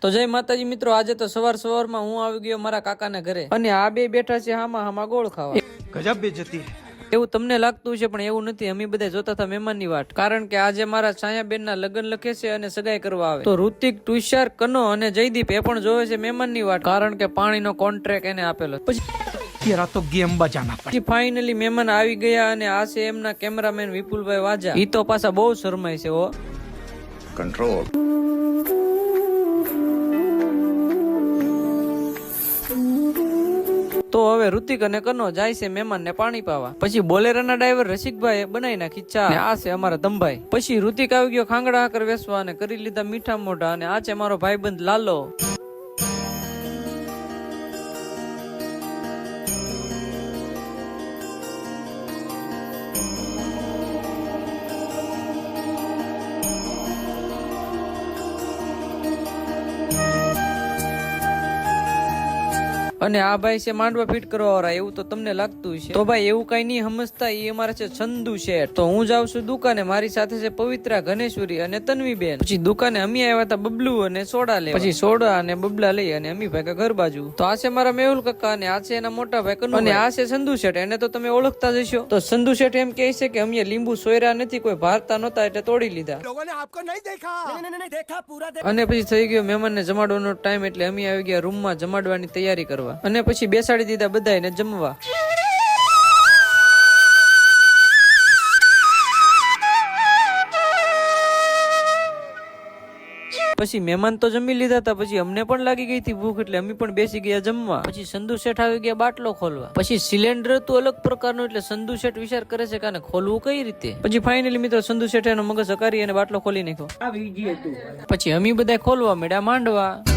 તો જય માતાજી મિત્રો, આજે તો સવારમાં હું આવી ગયો મારા કાકાના ઘરે અને આ બે બેઠા છે હામાં ગોળ ખાવા. ગજબ બેજતી એવું તમને લાગતું છે પણ એવું નથી. અમે બધા જોતા હતા મહેમાનની વાટ, કારણ કે આજે મારા છાયાબેન ના લગ્ન લખે છે અને સગાઈ કરવા આવે. તો ઋતિક, તુષાર, કનો અને જયદીપ એ પણ જોવે છે મહેમાનની વાટ, કારણ કે પાણીનો કોન્ટ્રાક્ટ એને આપેલો. तेरा तो गेम बजाना पड़ेगा। પછી ફાઇનલી મહેમાન આવી ગયા અને આ છે એમના કેમેરામેન વિપુલભાઈ વાજા. ઈ તો પાછા બહુ શરમાય છે. કંટ્રોલ. તો હવે ઋતિક અને કનો જાય છે મહેમાન ને પાણી પાવા. પછી બોલેરાના ડ્રાઈવર રસિકભાઈ બનાવી નાખી ચા. આ છે અમારા દમભાઈ. પછી ઋતિક આવી ગયો ખાંગડા હાકર વેસવા અને કરી લીધા મીઠા મોઢા. અને આ છે મારો ભાઈબંધ લાલો. અને આ ભાઈ છે માંડવા ફિટ કરવા વાળા. એવું તો તમને લાગતું છે. તો ભાઈ એવું કઈ નહીં સમજતા, એ અમારા છે છંદુ શેઠ. તો હું જાઉં છું દુકાને. મારી સાથે છે પવિત્રા, ગણેશ્વરી અને તન્વીબેન. પછી દુકાને અમે આવ્યા હતા બબલુ અને સોડા લે. પછી સોડા અને બબલા લઈ અને અમી ભાઈ ઘર બાજુ. તો આ છે મારા મેહુલ કાકા અને આ છે એના મોટા ભાઈ કનુ. અને આ છે સંધુ શેઠ. એને તો તમે ઓળખતા જ હશો. તો સંધુ શેઠ એમ કહે છે કે અમે લીંબુ સોયરા નથી, કોઈ ભારતા નહોતા એટલે તોડી લીધા. અને પછી થઈ ગયો મહેમાનને જમાડવાનો ટાઈમ, એટલે અમે આવી ગયા રૂમમાં જમાડવાની તૈયારી કરવા. અને પછી બેસાડી દીધા બધાને જમવા. પછી મહેમાન તો જમી લીધા હતા. પછી અમને પણ લાગી ગઈ હતી ભૂખ, એટલે અમે પણ બેસી ગયા જમવા. પછી સંધુ શેઠ આવી ગયા બાટલો ખોલવા. પછી સિલિન્ડર હતું અલગ પ્રકારનું, એટલે સંધુ શેઠ વિચાર કરે છે કે ખોલવું કઈ રીતે. પછી ફાઇનલી મિત્રો સંધુ શેઠ એનો મગજ હકારી અને બાટલો ખોલી નાખ્યો. પછી અમે બધા ખોલવા મળ્યા માંડવા.